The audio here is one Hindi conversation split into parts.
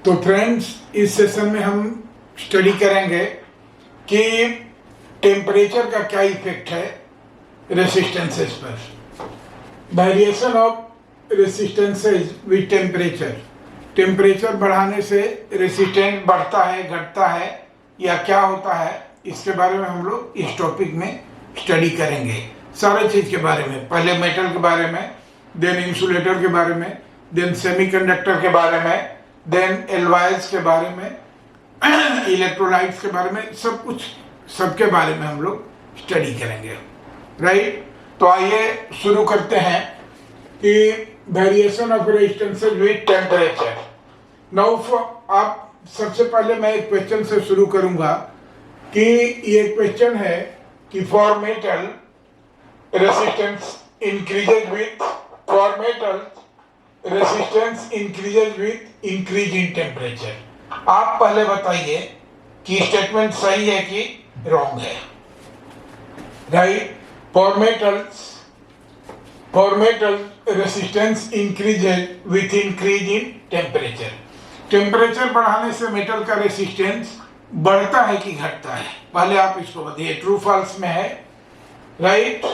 तो फ्रेंड्स, इस सेशन में हम स्टडी करेंगे कि टेम्परेचर का क्या इफेक्ट है रेसिस्टेंसेस पर। Variation of resistances with temperature. Temperature बढ़ाने से रेसिस्टेंस बढ़ता है, घटता है या क्या होता है, इसके बारे में हम लोग इस टॉपिक में स्टडी करेंगे। सारे चीज़ के बारे में, पहले मेटल के बारे में, देन इंसुलेटर के बारे में, देन सेमीकंडक्टर के बारे में, देन एल्वाइज के बारे में, इलेक्ट्रोलाइट्स के बारे में, सबके बारे में हम लोग स्टडी करेंगे। राइट, तो आइए शुरू करते हैं कि variation of resistances with temperature. Now आप सबसे पहले मैं एक क्वेश्चन से शुरू करूंगा कि ये क्वेश्चन है कि for metal resistance increases with increase in temperature. आप पहले बताइए कि स्टेटमेंट सही है कि रॉन्ग है। Right, for metal resistance increases with increase in temperature. Temperature बढ़ाने से मेटल का रेजिस्टेंस बढ़ता है कि घटता है, पहले आप इसको बताइए। ट्रू फॉल्स में है। राइट,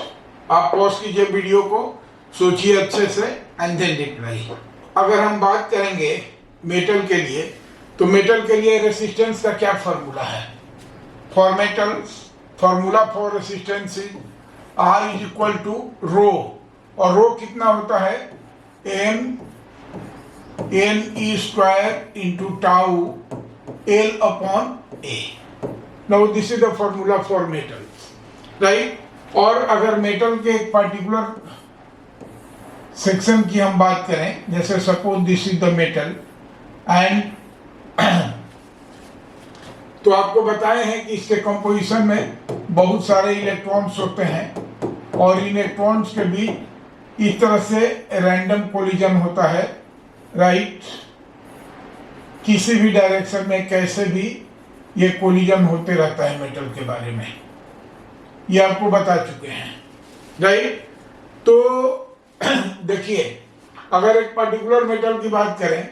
आप पॉज कीजिए वीडियो को, सोचिए अच्छे से एंड देन रिप्लाई। अगर हम बात करेंगे मेटल के लिए, तो मेटल के लिए रेजिस्टेंस का क्या फॉर्मूला है? For metals formula for resistance is R is equal to rho, और रो कितना होता है? n e square into tau L upon A। Now this is the formula for metals. Right, और अगर मेटल के एक पर्टिकुलर सेक्शन की हम बात करें, जैसे suppose this is the metal and तो आपको बताए हैं कि इसके कंपोजिशन में बहुत सारे इलेक्ट्रॉन्स होते हैं और इन इलेक्ट्रॉन्स के बीच इस तरह से रैंडम कोलिजन होता है। राइट, किसी भी डायरेक्शन में कैसे भी ये कोलिजन होते रहता है मेटल के बारे में, ये आपको बता चुके हैं। राइट, तो देखिए, अगर एक पर्टिकुलर मेटल की बात करें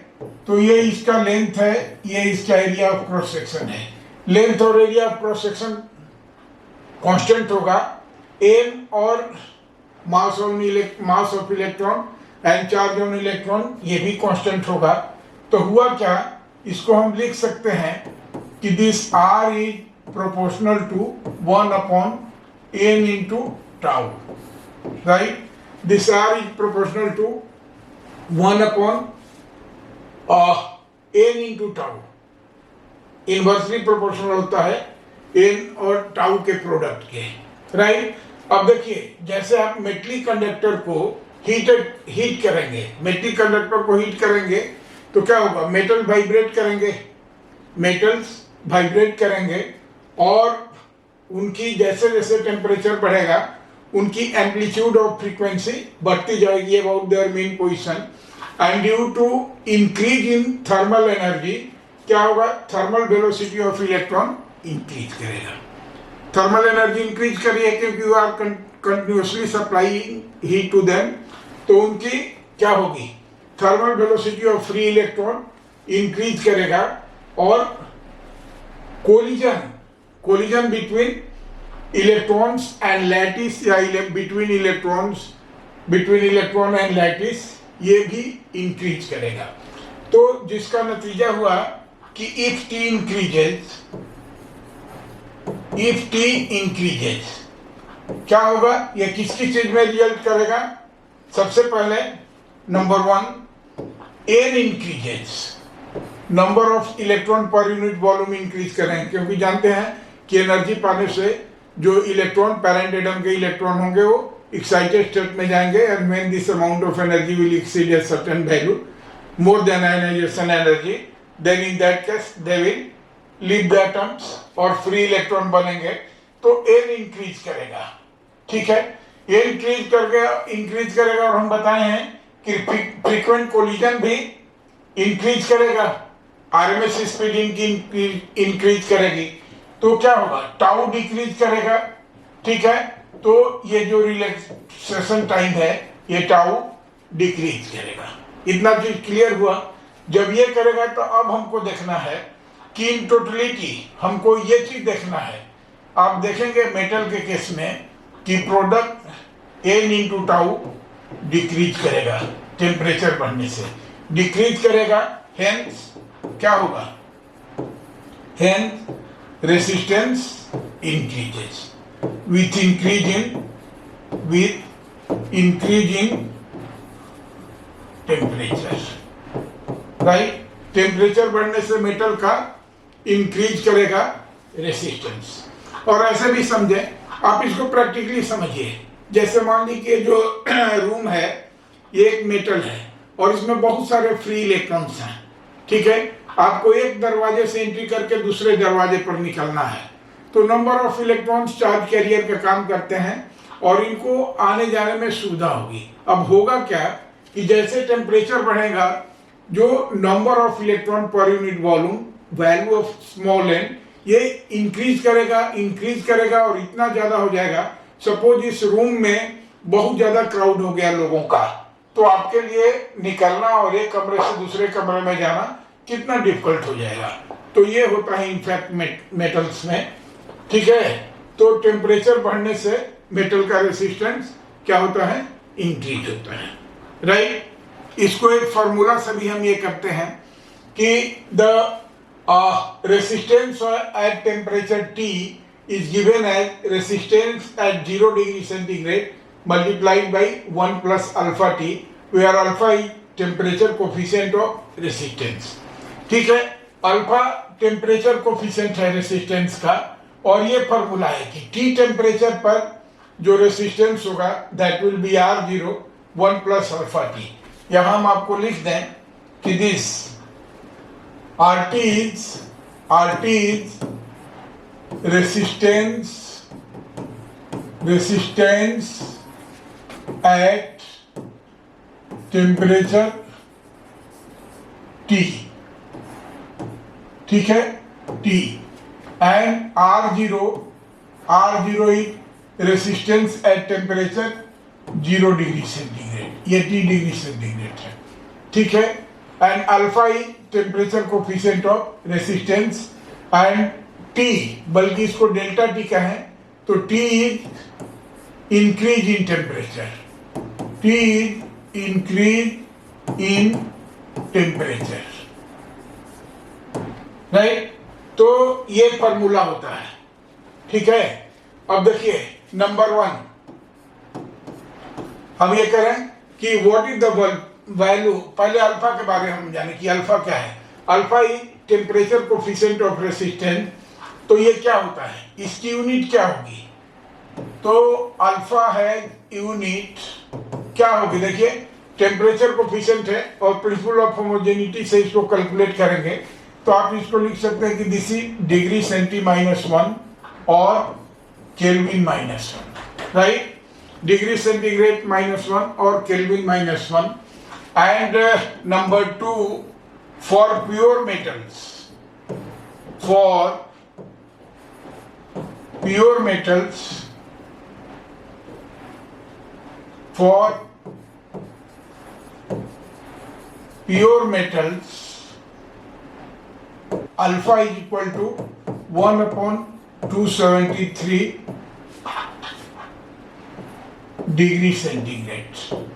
तो ये इसका लेंथ है, ये इसका एरिया ऑफ क्रॉस सेक्शन है। लेंथ और area of cross section constant होगा। एम और mass of electron and charge on electron, ये भी कांस्टेंट होगा। तो हुआ क्या, इसको हम लिख सकते हैं कि this R is proportional to 1 upon n into tau. Right, this R is proportional to 1 upon n into tau। Inversely proportional होता है n और टाउ के प्रोडक्ट के। राइट, अब देखिए, जैसे आप मेटलिक कंडक्टर को हीट करेंगे, मेटलिक कंडक्टर को हीट करेंगे तो क्या होगा? मेटल्स वाइब्रेट करेंगे और उनकी जैसे जैसे टेम्परेचर बढ़ेगा उनकी एम्पलीट्यूड ऑफ फ्रीक्वेंसी बढ़ती जाएगी about there mean position, and due to increase in thermal energy क्या होगा? Thermal velocity of electron increase करेगा। थर्मल एनर्जी इंक्रीज करिए क्योंकि you are continuously supplying heat to them, तो उनकी क्या होगी? Thermal velocity of free electron increase करेगा और collision between electrons and lattice या बिटवीन इलेक्ट्रॉन एंड लैटिस, ये भी इंक्रीज करेगा। तो जिसका नतीजा हुआ कि इफ T इंक्रीजेज क्या होगा? ये किसकी चीज में रिजल्ट करेगा? सबसे पहले number 1, N increases, number of electron पर यूनिट वॉल्यूम इंक्रीज करेंगे, क्योंकि जानते हैं कि एनर्जी पाने से जो इलेक्ट्रॉन, पैरेंट एटम के इलेक्ट्रॉन होंगे वो एक्साइटेड स्टेट में जाएंगे, and when this amount of energy will exceed a certain value more than ionization energy, then in that case they will leave the atoms और फ्री इलेक्ट्रॉन बनेंगे। तो N इंक्रीज करेगा। ठीक है, ये इंक्रीज करेगा और हम बताए हैं कि फ्रीक्वेंट कोलिजन भी इंक्रीज करेगा, आरएमएस स्पीड इनकी इंक्रीज करेगी। तो क्या होगा? टाउ डिक्रीज करेगा। ठीक है, तो ये जो रिलैक्सेशन टाइम है ये टाउ डिक्रीज करेगा। इतना चीज क्लियर हुआ। जब ये करेगा तो अब हमको देखना है कि इन टोटलिटी हमको ये चीज देखना है। आप देखेंगे मेटल के केस में कि product n into tau decrease करेगा टेम्परेचर बढ़ने से, डिक्रीज करेगा, हेंस क्या होगा, hence resistance increases with increasing temperature, right. Temperature बढ़ने से मेटल का इंक्रीज करेगा रेसिस्टेंस। और ऐसे भी समझे, आप इसको प्रैक्टिकली समझिए। जैसे मान लीजिए जो रूम है ये एक मेटल है और इसमें बहुत सारे फ्री इलेक्ट्रॉन्स हैं, ठीक है। आपको एक दरवाजे से एंट्री करके दूसरे दरवाजे पर निकलना है, तो number of electrons charge carrier का काम करते हैं और इनको आने जाने में सुविधा होगी। अब होगा क्या कि जैसे टेम्परेचर बढ़ेगा, जो नंबर ऑफ इलेक्ट्रॉन पर unit volume, value of small n, ये इंक्रीज करेगा और इतना ज्यादा हो जाएगा। सपोज इस रूम में बहुत ज्यादा क्राउड हो गया लोगों का, तो आपके लिए निकलना और एक कमरे से दूसरे कमरे में जाना कितना डिफिकल्ट हो जाएगा। तो ये होता है इनफैक्ट मेटल्स में, ठीक है। तो टेम्परेचर बढ़ने से मेटल का रेसिस्टेंस क्या होता है, इंक्रीज होता है, राइट। इसको एक फॉर्मूला से भी हम ये करते हैं कि the resistance at temperature T is given as resistance at 0 degree centigrade multiplied by 1 plus alpha T, where alpha is temperature coefficient of resistance, ठीक है। अल्फा टेम्परेचर कोफिशिएंट है रेसिस्टेंस का, और ये फॉर्मूला है कि T टेम्परेचर पर जो रेसिस्टेंस होगा that will be R0 1 plus alpha T। यहाँ हम आपको लिख दें कि this RT is resistance at temperature T, ठीक है, T, and R0 is resistance at temperature 0 degree centigrade, ये T डिग्री सेंटीग्रेड है, ठीक है। And alpha is temperature coefficient of resistance, and T, बल्कि इसको डेल्टा T कहें तो T is increase in temperature, T is increase in temperature, right. तो ये फॉर्मूला होता है, ठीक है। अब देखिए नंबर 1 हम ये करें कि व्हाट इज द वैल्यू, पहले अल्फा के बारे में हम जाने कि अल्फा क्या है। Alpha is temperature coefficient of resistance, तो ये क्या होता है, इसकी यूनिट क्या होगी, तो अल्फा है यूनिट क्या होगी, देखिए टेम्परेचर कोफिशिएंट है और प्रिंसिपल ऑफ होमोजेनिटी से इसको कैलकुलेट करेंगे तो आप इसको लिख सकते हैं कि दिस इज डिग्री सेंटी -1 और केल्विन -1, राइट। डिग्री सेंटीग्रेड -1 और kelvin -1। And number 2 for pure metals, alpha is equal to 1/273 degree centigrade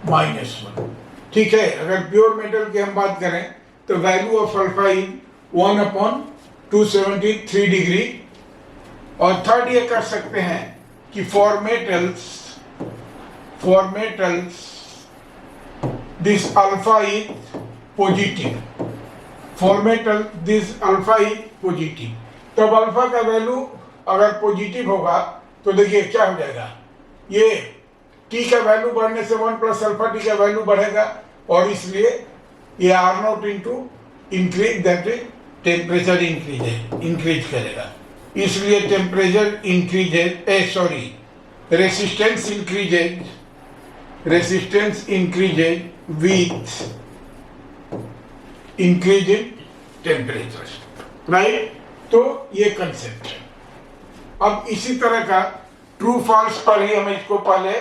-1, ठीक है। अगर प्योर मेटल की हम बात करें तो value of alpha is 1/273 degree. और थर्ड ये कर सकते हैं कि for metals this alpha is positive, this alpha is positive. तब अल्फा का वैल्यू अगर पॉजिटिव होगा तो देखिए क्या हो जाएगा, ये T का वैल्यू बढ़ने से 1 प्लस अल्फा T का वैल्यू बढ़ेगा और इसलिए ये R0 into increase that is temperature increase करेगा, इसलिए temperature increases, resistance increases with increase in temperature, right. तो ये कंसेप्ट है। अब इसी तरह का ट्रू फॉल्स पर ही हम इसको पहले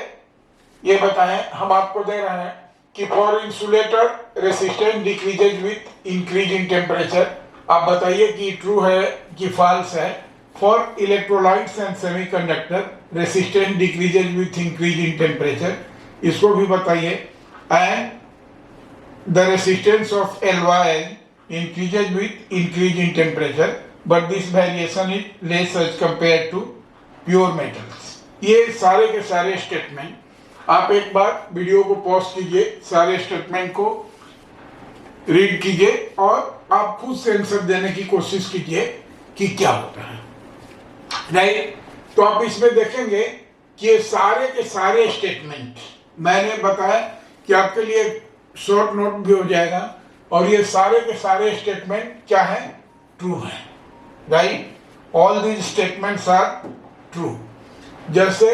ये बताएं, हम आपको दे रहे हैं कि for insulator resistance decreases with increase in temperature. आप बताइए कि ट्रू है कि फॉल्स है। For electrolytes and semiconductor resistance decreases with increase in temperature, इसको भी बताइए। And the resistance of LY increases with increase in temperature, but this variation is less as compared to pure metals। ये सारे के सारे स्टेटमेंट आप एक बार वीडियो को पॉज कीजिए, सारे स्टेटमेंट को रीड कीजिए और आप खुद से आंसर देने की कोशिश कीजिए कि क्या होता है, राइट। तो आप इसमें देखेंगे कि ये सारे के सारे स्टेटमेंट मैंने बताया कि आपके लिए शॉर्ट नोट भी हो जाएगा, और ये सारे के सारे स्टेटमेंट क्या है, ट्रू है, right. All these statements are true. जैसे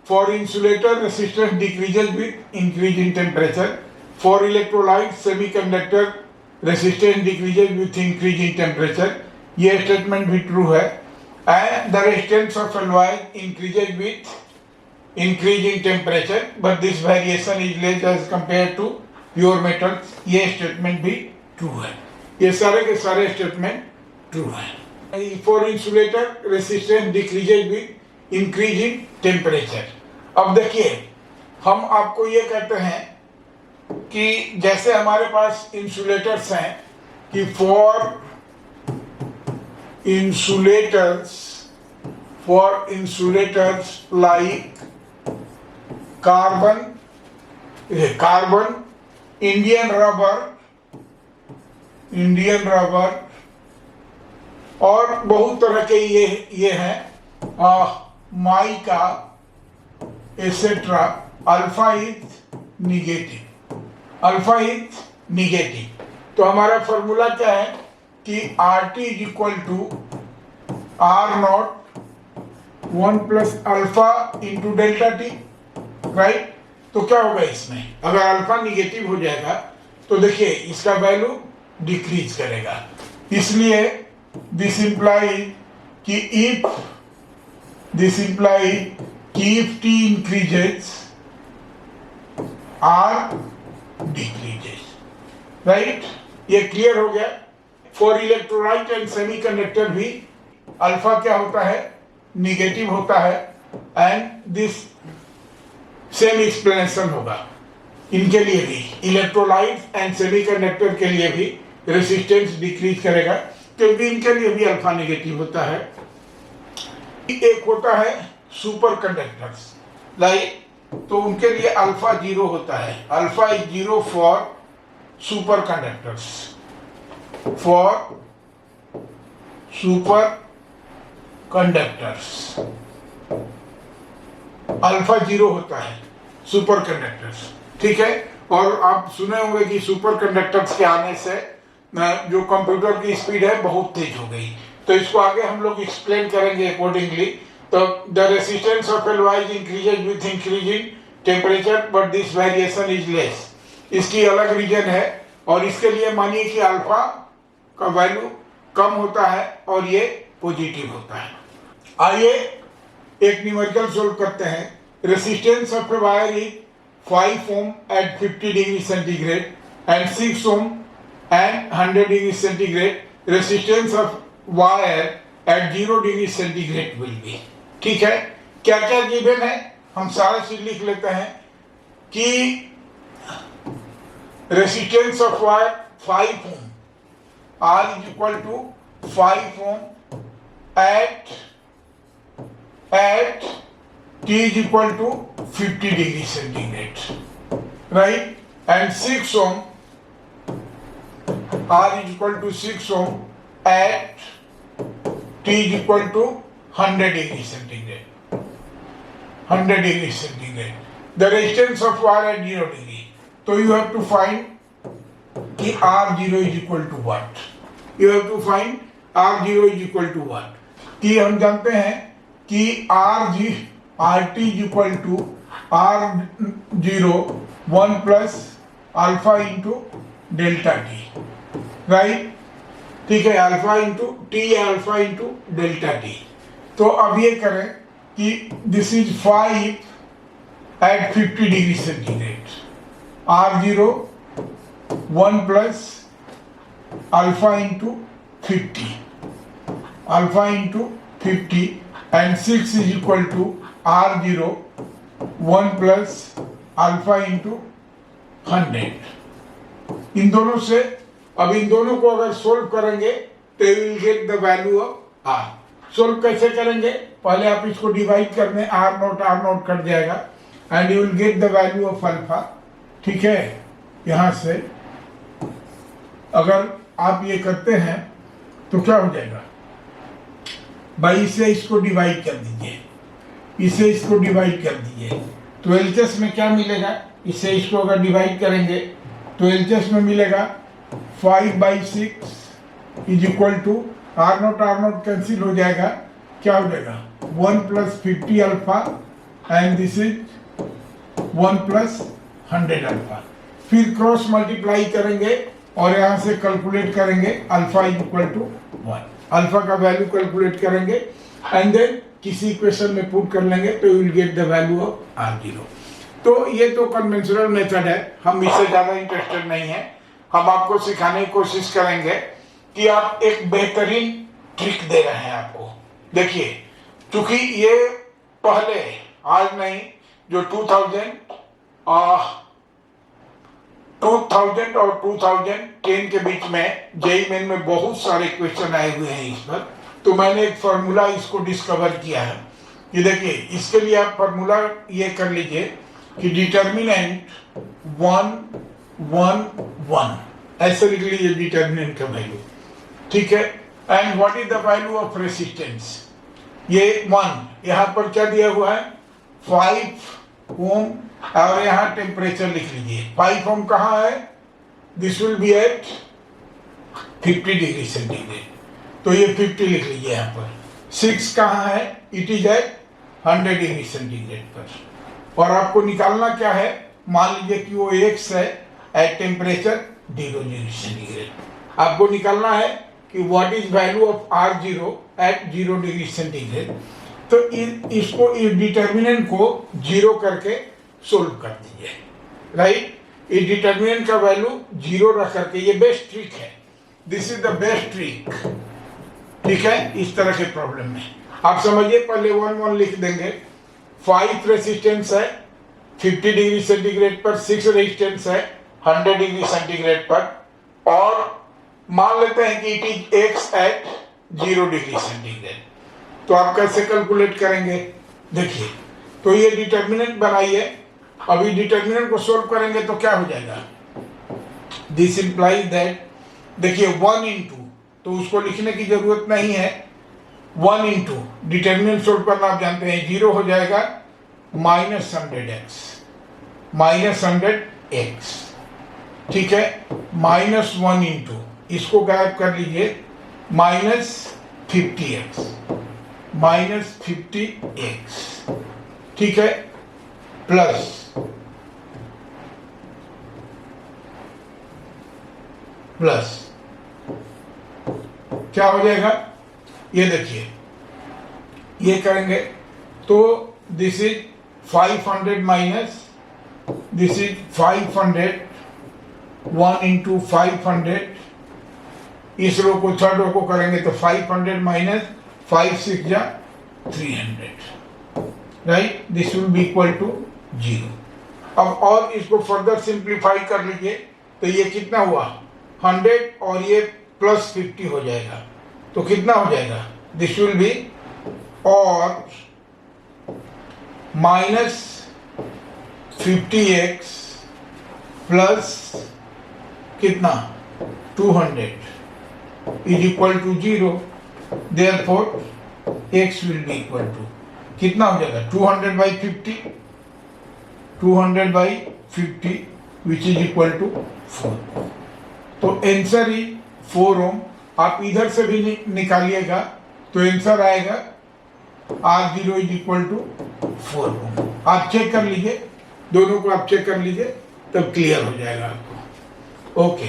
for insulator resistance decreases with increase in temperature, for electrolyte semiconductor resistance decreases with increase in temperature, ये स्टेटमेंट भी ट्रू है। And the resistance of LY increases with increase in temperature, but this variation is less as compare to pure metals, ये स्टेटमेंट भी ट्रू है। ये सारे के सारे स्टेटमेंट ट्रू है। For insulator resistance decreases with increase in temperature. अब देखिए, हम आपको ये कहते हैं कि जैसे हमारे पास इंसुलेटर्स हैं कि for insulators like carbon, Indian rubber और बहुत तरह के ये हैं, mica etcetera, alpha is negative. तो हमारा फॉर्मूला क्या है कि RT is equal to R0 1 plus alpha into delta T, right. तो क्या होगा इसमें, अगर अल्फा निगेटिव हो जाएगा तो देखिए इसका वैल्यू डिक्रीज करेगा। इसलिए दिस इंप्लाई कि if T increases R decreases, right. ये क्लियर हो गया। फॉर इलेक्ट्रोलाइट एंड सेमीकंडक्टर भी अल्फा क्या होता है, निगेटिव होता है, एंड दिस सेम एक्सप्लेनेशन होगा इनके लिए भी। इलेक्ट्रोलाइट एंड सेमीकंडक्टर के लिए भी रेसिस्टेंस डिक्रीज करेगा क्योंकि इनके लिए भी अल्फा नेगेटिव होता है। एक होता है सुपर कंडक्टर्स लाइक, तो उनके लिए अल्फा 0 होता है। Alpha is 0 for super conductors, alpha 0 होता है सुपर कंडक्टर्स, ठीक है। और आप सुने होंगे कि सुपर कंडक्टर्स के आने से जो कंप्यूटर की स्पीड है बहुत तेज हो गई, तो इसको आगे हम लोग एक्सप्लेन करेंगे अकॉर्डिंगली। तो the resistance of LY increases with increase in temperature but this variation is less, इसकी अलग रीजन है। और इसके लिए मानिए कि अल्फा का वैल्यू कम होता है और ये पॉजिटिव होता है। आइए एक न्यूमेरिकल सोल्व करते हैं। Resistance of a wire is 5 ohm at 50 degree centigrade and 6 ohm and 100 degree centigrade. Resistance of wire eight 0 degree centigrade will be, ठीक है। क्या क्या गिवन है हम सारा चीज लिख लेते हैं कि resistance of wire 5 ohm, R is equal to 5 ohm at T is equal to 50 degree centigrade, right? And 6 ohm, R is equal to 6 ohm at T is equal to 100 degree centigrade. 100 degree centigrade. The resistance of wire at 0 degree. So you have to find कि R0 is equal to what? You have to find R0 is equal to what? कि हम जानते हैं कि RT is equal to R0 1 plus alpha into delta T, right? ठीक है, अल्फा इंटू टी या अल्फा इंटू डेल्टा टी। तो अब ये करें कि this is 5 at 50 degree centigrade, R0 1 plus alpha into 50, alpha into 50, and 6 is equal to R0 1 plus alpha into 100. इन दोनों से, अब इन दोनों को अगर सोल्व करेंगे तो you will get the value of R. Solve कैसे करेंगे? पहले आप इसको डिवाइड कर दें, आर नोट कट जाएगा and you will get the value of alpha. ठीक है, यहां से अगर आप ये करते हैं तो क्या हो जाएगा भाई, इसे इसको डिवाइड कर दीजिए, इसे इसको डिवाइड कर दीजिए तो एलएचएस में क्या मिलेगा? इसे इसको अगर डिवाइड करेंगे तो एलएचएस में मिलेगा 5/6 is equal to R naught cancel हो जाएगा, क्या हो जाएगा 1 plus 50 alpha and this is 1 plus 100 alpha. फिर क्रॉस मल्टीप्लाई करेंगे और यहां से कैलकुलेट करेंगे alpha is equal to 1. Alpha का वैल्यू कैलकुलेट करेंगे एंड देन किसी इक्वेशन में पुट कर लेंगे तो you will get the value of R0. तो ये तो कन्वेंशनल मेथड है, हम इससे ज़्यादा इंटरेस्टेड नहीं है. हम आपको सिखाने की कोशिश करेंगे कि आप एक बेहतरीन ट्रिक दे रहे हैं आपको. देखिए, क्योंकि ये पहले आज नहीं, जो 2000 और 2010 के बीच में जेईई मेन में बहुत सारे क्वेश्चन आए हुए हैं इस पर, तो मैंने एक फार्मूला इसको डिस्कवर किया है. ये देखिए, इसके लिए आप फार्मूला ये कर लीजिए कि डिटर्मिनेंट 1 1 1 ऐसे लिख लीजिए डिटर्मिनेंट का वैल्यू. ठीक है, and what is the value of resistance? ये 1 यहाँ पर क्या दिया हुआ है 5 ओम, और यहाँ टेम्परेचर लिख लीजिए. 5 ओम कहाँ है? This will be at 50 degree centigrade, तो ये 50 लिख लीजिए यहाँ पर. 6 कहाँ है? It is at 100 degree centigrade पर. और आपको निकालना क्या है? मान लीजिए कि वो x है एट टेम्परेचर 0 डिग्री सेंटीग्रेड. आपको निकालना है कि what is value of R0 at 0 degree centigrade. तो इसको, इस डिटर्मिनेंट को 0 करके सोल्व कर दीजिए. राइट, इस डिटर्मिनेंट का वैल्यू 0 रख करके, ये बेस्ट ट्रिक है, this is the best trick. ठीक है, इस तरह के प्रॉब्लम में आप समझिए. पहले 1 1 लिख देंगे. 5 रेसिस्टेंस है 50 डिग्री सेंटीग्रेड पर, 6 रेजिस्टेंस है 100 डिग्री सेंटीग्रेड पर, और मान लेते हैं कि it is x at 0 degree centigrade. तो आप कैसे कैलकुलेट करेंगे? देखिए, तो ये डिटर्मिनेंट बनाइए. अभी डिटर्मिनेंट को सोल्व करेंगे तो क्या हो जाएगा? दिस इंप्लाइज दैट, देखिए 1 इंटू, तो उसको लिखने की जरूरत नहीं है. 1 इंटू डिटर्मिनेंट सोल्व करना आप जानते हैं, 0 हो जाएगा -100x, -100x. ठीक है, -1 इंटू, इसको गायब कर लीजिए, -50x, -50x. ठीक है, प्लस क्या हो जाएगा? ये देखिए, ये करेंगे तो this is 500 minus, this is 500, 1 into 500. इस रो को, थर्ड रो को करेंगे तो 500 माइनस 5 6 जा 300. Right, this will be equal to 0. अब और इसको फर्दर सिंप्लीफाई कर लीजिए तो ये कितना हुआ 100 और ये प्लस 50 हो जाएगा, तो कितना हो जाएगा? दिस विल बी और -50x प्लस कितना 200 is equal to 0. Therefore x will be equal to कितना हो जाएगा 200/50, 200/50 विच इज इक्वल टू 4. तो आंसर ही 4 ओम. आप इधर से भी निकालिएगा तो आंसर आएगा R0 इज इक्वल टू 4 ओम. आप चेक कर लीजिए, दोनों को आप चेक कर लीजिए, तब क्लियर हो जाएगा आपको. Okay,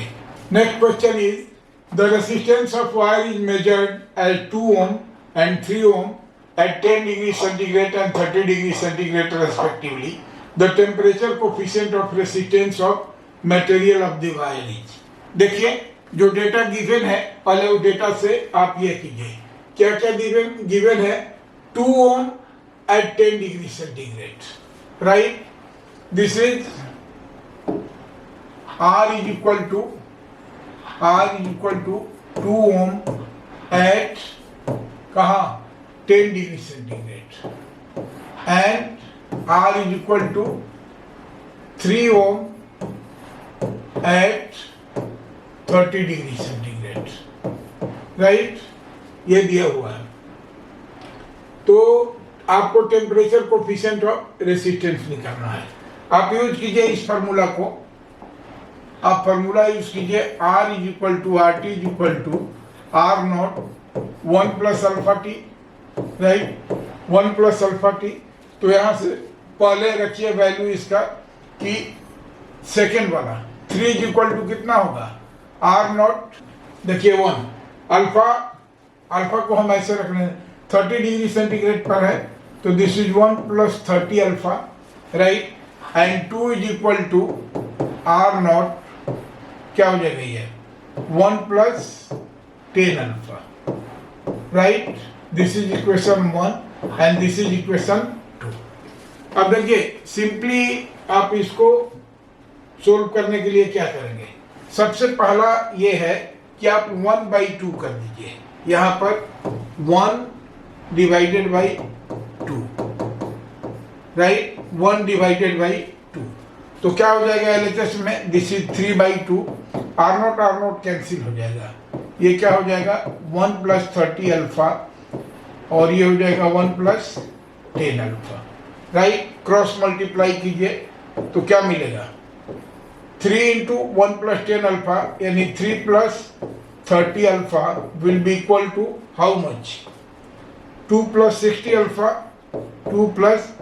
next question is the resistance of wire is measured as 2 ohm and 3 ohm at 10 degree centigrade and 30 degree centigrade respectively. The temperature coefficient of resistance of material of the wire is. देखिए जो डेटा गिवन है, पहले वो डेटा से आप ये कीजिए, क्या क्या गिवन है, 2 ohm at 10 degree centigrade, right? This is R is equal to 2 ohm at कहाँ 10 degree centigrade, and R is equal to 3 ohm at 30 degree centigrade, right? ये दिया हुआ है। तो आपको टेम्परेचर कोफिशिएंट ऑफ रेसिस्टेंस निकालना है। आप यूज कीजिए इस फार्मूला को, आप फार्मूला यूज कीजिए, R is equal to R T is equal to R naught 1 plus alpha T, right, 1 plus alpha T. तो यहाँ से पहले रखिए वैल्यू इसका कि सेकेंड वाला 3 इज इक्वल टू कितना होगा, आर नॉट, देखिए 1 अल्फा को हम ऐसे रख रहे हैं 30 डिग्री सेंटीग्रेड पर है, तो this is 1 plus 30 alpha, right, and 2 is equal to R naught, क्या हो जाएगा ये 1 plus 10 alpha, right. This is equation 1 and this is equation 2। अब देखिए सिंपली आप इसको सोल्व करने के लिए क्या करेंगे, सबसे पहला ये है कि आप 1/2 कर दीजिए, यहाँ पर 1 divided by 2, right, 1 divided by 2। तो क्या हो जाएगा एलएचएस में, this is 3/2, R naught cancel हो जाएगा, ये क्या हो जाएगा 1 प्लस 30 अल्फा, और ये हो जाएगा 1 plus 10 alpha, right. Cross multiply कीजिए तो क्या मिलेगा, 3 इंटू 1 प्लस 10 अल्फा यानी 3 plus 30 alpha will be equal to how much, 2 plus 60 alpha, 2 plus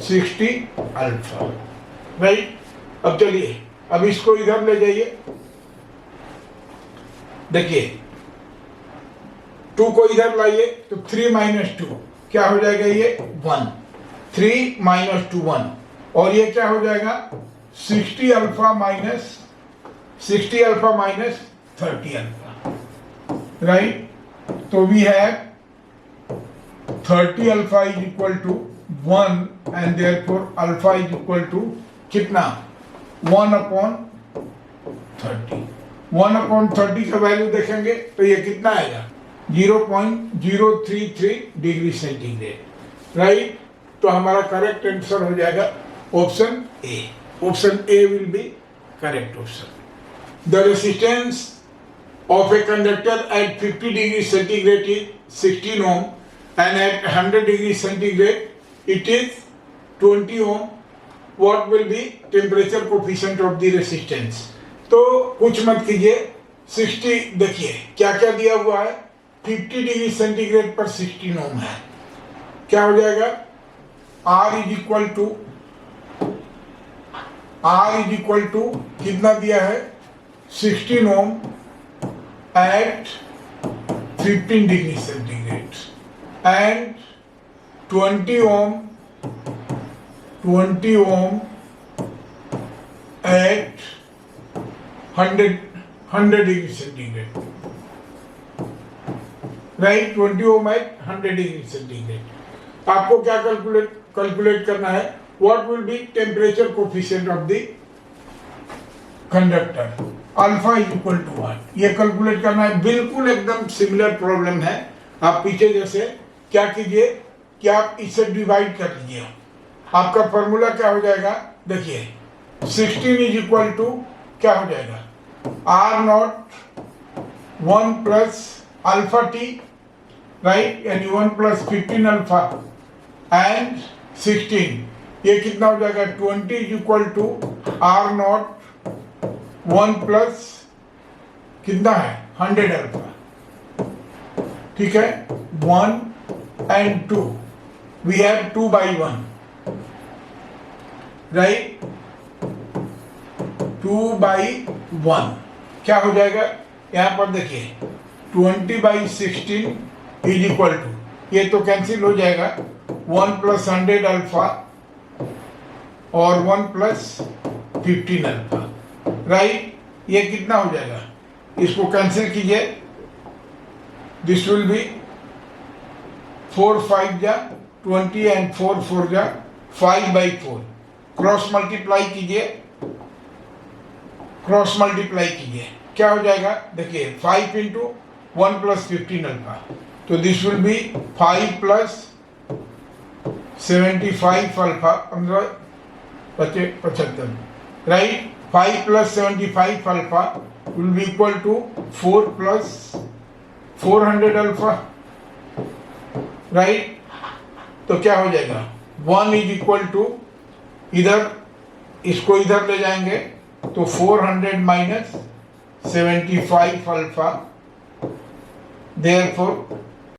60 alpha, right. अब चलिए अब इसको इधर ले जाइए, देखिए 2 को इधर लाइए तो 3 माइनस 2 क्या हो जाएगा, ये 1, 3 माइनस 2 1, और ये क्या हो जाएगा 60 अल्फा माइनस 30 अल्फा, राइट। तो we have 30 alpha is equal to 1 and therefore alpha is equal to कितना 1/30। 1/30 का वैल्यू देखेंगे तो ये कितना आएगा 0.033 डिग्री सेंटीग्रेड, राइट। तो हमारा करेक्ट आंसर हो जाएगा option A. Option A will be correct option. The resistance of a conductor at 50 degree centigrade is 16 ohm and at 100 degree centigrade it is 20 ohm. What will be temperature coefficient of the resistance? तो कुछ मत कीजिए, 60 देखिए क्या क्या दिया हुआ है, 50 डिग्री सेंटीग्रेड पर 16 ओम है, क्या हो जाएगा R इज इक्वल टू कितना दिया है 16 ओम at 15 degree centigrade and 20 ohm at 100 degree centigrade, right, 20 ohm at 100 degree centigrade। आपको क्या कैलकुलेट करना है, what will be temperature coefficient of the conductor, alpha is equal to 1, ये कैलकुलेट करना है। बिल्कुल एकदम सिमिलर प्रॉब्लम है, आप पीछे जैसे क्या कीजिए कि आप इसे डिवाइड कर लीजिए, आपका फॉर्मूला क्या हो जाएगा, देखिए 16 इज इक्वल टू क्या हो जाएगा R naught 1 plus alpha T, right, यानी 1 प्लस 15 अल्फा एंड 16, ये कितना हो जाएगा 20 is equal to R naught 1 plus कितना है 100 अल्फा, ठीक है, 1 एंड 2 वी हैव 2/1, राइट, 2/1 क्या हो जाएगा, यहाँ पर देखिए 20/16 इज इक्वल टू, ये तो कैंसिल हो जाएगा 1 प्लस 100 अल्फा और 1 प्लस 15 अल्फा, राइट, ये कितना हो जाएगा, इसको कैंसिल कीजिए, दिस विल बी 4 5 जा 20 एंड 4 4 जा 5/4, क्रॉस मल्टीप्लाई कीजिए, क्रॉस मल्टीप्लाई कीजिए, क्या हो जाएगा, देखिए 5 इंटू 1 + 15 अल्फा, तो this will be 5 + 75 alpha, 15 75, right, 5 + 75 alpha will be equal to 4 + 400 alpha, right, तो क्या हो जाएगा, 1 इज इक्वल टू, इधर इसको इधर ले जाएंगे तो 400 - 75 अल्फा, देयरफॉर